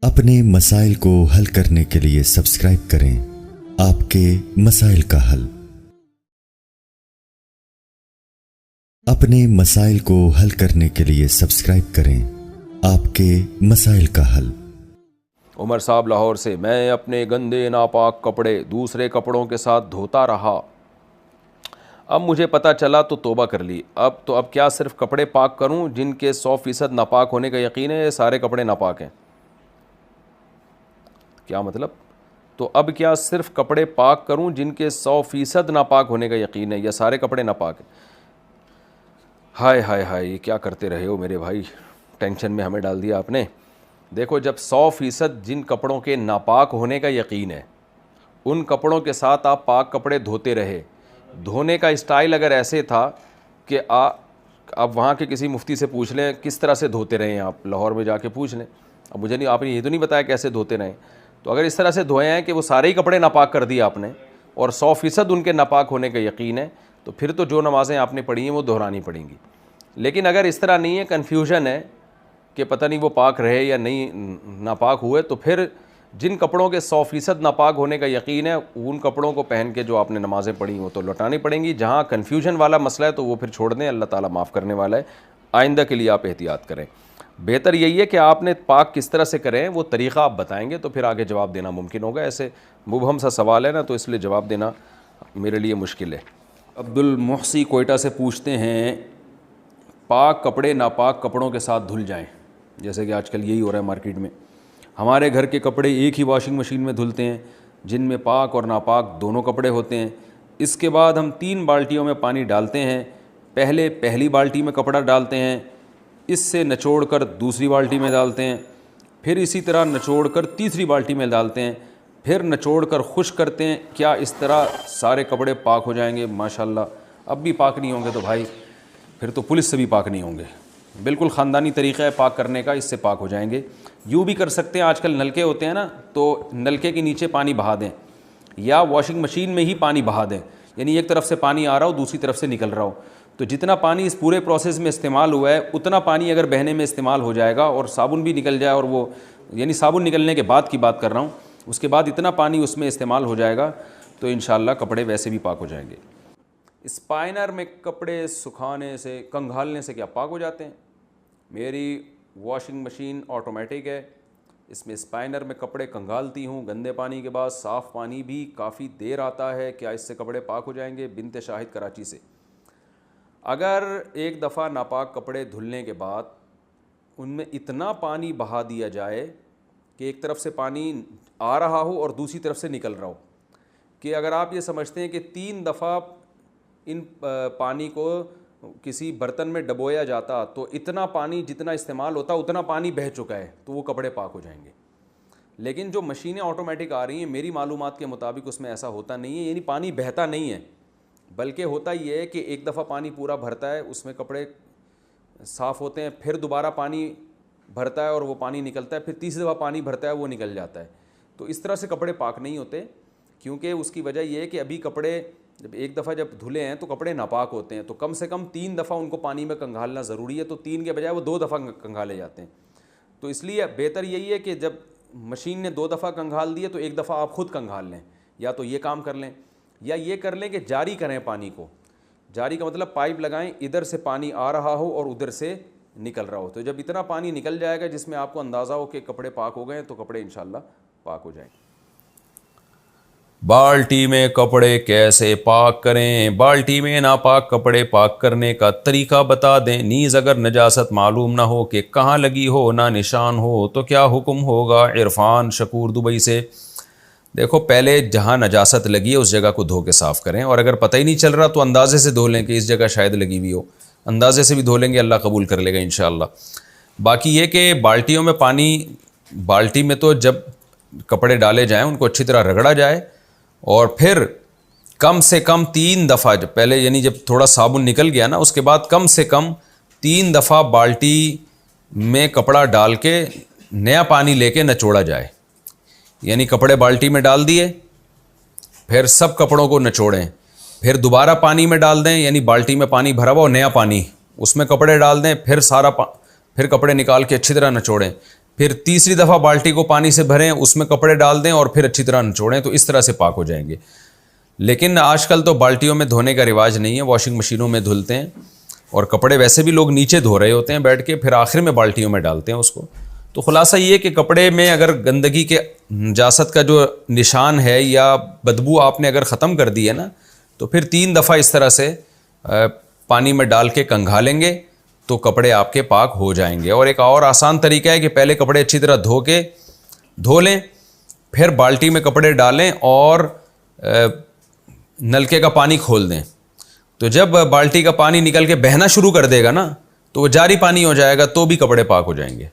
اپنے مسائل کو حل کرنے کے لیے سبسکرائب کریں آپ کے مسائل کا حل۔ اپنے مسائل کو حل کرنے کے لیے سبسکرائب کریں آپ کے مسائل کا حل۔ عمر صاحب لاہور سے، میں اپنے گندے ناپاک کپڑے دوسرے کپڑوں کے ساتھ دھوتا رہا، اب مجھے پتہ چلا تو توبہ کر لی، اب کیا صرف کپڑے پاک کروں جن کے 100% ناپاک ہونے کا یقین ہے، سارے کپڑے ناپاک ہیں؟ کیا مطلب؟ تو اب کیا صرف کپڑے پاک کروں جن کے 100% ناپاک ہونے کا یقین ہے، یا سارے کپڑے ناپاک ہیں؟ ہائے ہائے ہائے، یہ کیا کرتے رہے ہو میرے بھائی، ٹینشن میں ہمیں ڈال دیا آپ نے۔ دیکھو، جب 100% جن کپڑوں کے ناپاک ہونے کا یقین ہے ان کپڑوں کے ساتھ آپ پاک کپڑے دھوتے رہے، دھونے کا اسٹائل اگر ایسے تھا کہ آپ وہاں کے کسی مفتی سے پوچھ لیں کس طرح سے دھوتے رہے ہیں، آپ لاہور میں جا کے پوچھ لیں، اب مجھے نہیں، آپ نے یہ تو نہیں بتایا کیسے دھوتے رہے، تو اگر اس طرح سے دھوئے ہیں کہ وہ سارے ہی کپڑے ناپاک کر دیے آپ نے اور 100% ان کے ناپاک ہونے کا یقین ہے، تو پھر تو جو نمازیں آپ نے پڑھی ہیں وہ دہرانی پڑیں گی۔ لیکن اگر اس طرح نہیں ہے، کنفیوژن ہے کہ پتہ نہیں وہ پاک رہے یا نہیں ناپاک ہوئے، تو پھر جن کپڑوں کے 100% ناپاک ہونے کا یقین ہے ان کپڑوں کو پہن کے جو آپ نے نمازیں پڑھی وہ تو لوٹانی پڑیں گی۔ جہاں کنفیوژن والا مسئلہ ہے تو وہ پھر چھوڑ دیں، اللہ تعالیٰ معاف کرنے والا ہے، آئندہ کے لیے آپ احتیاط کریں۔ بہتر یہی ہے کہ آپ نے پاک کس طرح سے کریں وہ طریقہ آپ بتائیں گے تو پھر آگے جواب دینا ممکن ہوگا۔ ایسے مبہم سا سوال ہے نا، تو اس لیے جواب دینا میرے لیے مشکل ہے۔ عبد المحسی کوئٹہ سے پوچھتے ہیں، پاک کپڑے ناپاک کپڑوں کے ساتھ دھل جائیں، جیسے کہ آج کل یہی ہو رہا ہے مارکیٹ میں، ہمارے گھر کے کپڑے ایک ہی واشنگ مشین میں دھلتے ہیں جن میں پاک اور ناپاک دونوں کپڑے ہوتے ہیں، اس کے بعد ہم 3 بالٹیوں میں پانی ڈالتے ہیں، پہلی بالٹی میں کپڑا ڈالتے ہیں، اس سے نچوڑ کر دوسری بالٹی میں ڈالتے ہیں، پھر اسی طرح نچوڑ کر تیسری بالٹی میں ڈالتے ہیں، پھر نچوڑ کر خشک کرتے ہیں، کیا اس طرح سارے کپڑے پاک ہو جائیں گے؟ ماشاءاللہ، اب بھی پاک نہیں ہوں گے تو بھائی پھر تو پولیس سے بھی پاک نہیں ہوں گے۔ بالکل خاندانی طریقہ ہے پاک کرنے کا، اس سے پاک ہو جائیں گے۔ یوں بھی کر سکتے ہیں، آج کل نلکے ہوتے ہیں نا، تو نلکے کے نیچے پانی بہا دیں یا واشنگ مشین میں ہی پانی بہا دیں، یعنی ایک طرف سے پانی آ رہا ہو دوسری طرف سے نکل رہا ہو، تو جتنا پانی اس پورے پروسیس میں استعمال ہوا ہے اتنا پانی اگر بہنے میں استعمال ہو جائے گا اور صابن بھی نکل جائے، اور وہ یعنی صابن نکلنے کے بعد کی بات کر رہا ہوں، اس کے بعد اتنا پانی اس میں استعمال ہو جائے گا تو انشاءاللہ کپڑے ویسے بھی پاک ہو جائیں گے۔ اسپائنر میں کپڑے سکھانے سے، کنگھالنے سے کیا پاک ہو جاتے ہیں؟ میری واشنگ مشین آٹومیٹک ہے، اس میں اسپائنر میں کپڑے کنگھالتی ہوں، گندے پانی کے بعد صاف پانی بھی کافی دیر آتا ہے، کیا اس سے کپڑے پاک ہو جائیں گے؟ بنت شاہد کراچی سے۔ اگر ایک دفعہ ناپاک کپڑے دھلنے کے بعد ان میں اتنا پانی بہا دیا جائے کہ ایک طرف سے پانی آ رہا ہو اور دوسری طرف سے نکل رہا ہو، کہ اگر آپ یہ سمجھتے ہیں کہ 3 دفعہ ان پانی کو کسی برتن میں ڈبویا جاتا تو اتنا پانی جتنا استعمال ہوتا اتنا پانی بہہ چکا ہے تو وہ کپڑے پاک ہو جائیں گے، لیکن جو مشینیں آٹومیٹک آ رہی ہیں میری معلومات کے مطابق اس میں ایسا ہوتا نہیں ہے، یعنی پانی بہتا نہیں ہے، بلکہ ہوتا یہ ہے کہ ایک دفعہ پانی پورا بھرتا ہے اس میں کپڑے صاف ہوتے ہیں، پھر دوبارہ پانی بھرتا ہے اور وہ پانی نکلتا ہے، پھر تیسری دفعہ پانی بھرتا ہے وہ نکل جاتا ہے، تو اس طرح سے کپڑے پاک نہیں ہوتے، کیونکہ اس کی وجہ یہ ہے کہ ابھی کپڑے جب ایک دفعہ جب دھلے ہیں تو کپڑے ناپاک ہوتے ہیں، تو کم سے کم 3 دفعہ ان کو پانی میں کنگھالنا ضروری ہے، تو 3 کے بجائے وہ 2 دفعہ کنگھالے جاتے ہیں، تو اس لیے بہتر یہی ہے کہ جب مشین نے 2 دفعہ کنگھال دیے تو 1 دفعہ آپ خود کنگھال لیں، یا تو یہ کام کر لیں یا یہ کر لیں کہ جاری کریں پانی کو، جاری کا مطلب پائپ لگائیں، ادھر سے پانی آ رہا ہو اور ادھر سے نکل رہا ہو، تو جب اتنا پانی نکل جائے گا جس میں آپ کو اندازہ ہو کہ کپڑے پاک ہو گئے تو کپڑے انشاءاللہ پاک ہو جائیں گے۔ بالٹی میں کپڑے کیسے پاک کریں؟ بالٹی میں ناپاک کپڑے پاک کرنے کا طریقہ بتا دیں، نیز اگر نجاست معلوم نہ ہو کہ کہاں لگی ہو، نہ نشان ہو تو کیا حکم ہوگا؟ عرفان شکور دبئی سے۔ دیکھو، پہلے جہاں نجاست لگی ہے اس جگہ کو دھو کے صاف کریں، اور اگر پتہ ہی نہیں چل رہا تو اندازے سے دھو لیں کہ اس جگہ شاید لگی ہوئی ہو، اندازے سے بھی دھو لیں گے، اللہ قبول کر لے گا انشاءاللہ۔ باقی یہ کہ بالٹیوں میں پانی، بالٹی میں تو جب کپڑے ڈالے جائیں ان کو اچھی طرح رگڑا جائے، اور پھر کم سے کم 3 دفعہ، جب پہلے یعنی جب تھوڑا صابن نکل گیا نا اس کے بعد کم سے کم 3 دفعہ بالٹی میں کپڑا ڈال کے نیا پانی لے کے نچوڑا جائے، یعنی کپڑے بالٹی میں ڈال دیے، پھر سب کپڑوں کو نچوڑیں، پھر دوبارہ پانی میں ڈال دیں، یعنی بالٹی میں پانی بھرا ہوا اور نیا پانی اس میں کپڑے ڈال دیں، پھر کپڑے نکال کے اچھی طرح نچوڑیں، پھر تیسری دفعہ بالٹی کو پانی سے بھریں, اس میں کپڑے ڈال دیں اور پھر اچھی طرح نچوڑیں, تو اس طرح سے پاک ہو جائیں گے. لیکن آج کل تو بالٹیوں میں دھونے کا رواج نہیں ہے, واشنگ مشینوں میں دھلتے ہیں, اور کپڑے ویسے بھی لوگ نیچے دھو رہے ہوتے ہیں بیٹھ کے, پھر آخر میں بالٹیوں میں ڈالتے ہیں اس کو. تو خلاصہ یہ کہ کپڑے میں اگر گندگی کے نجاست کا جو نشان ہے یا بدبو آپ نے اگر ختم کر دی ہے نا, تو پھر 3 دفعہ اس طرح سے پانی میں ڈال کے کنگھالیں گے تو کپڑے آپ کے پاک ہو جائیں گے. اور ایک اور آسان طریقہ ہے کہ پہلے کپڑے اچھی طرح دھو لیں, پھر بالٹی میں کپڑے ڈالیں اور نلکے کا پانی کھول دیں. تو جب بالٹی کا پانی نکل کے بہنا شروع کر دے گا نا, تو وہ جاری پانی ہو جائے گا, تو بھی کپڑے پاک ہو جائیں گے.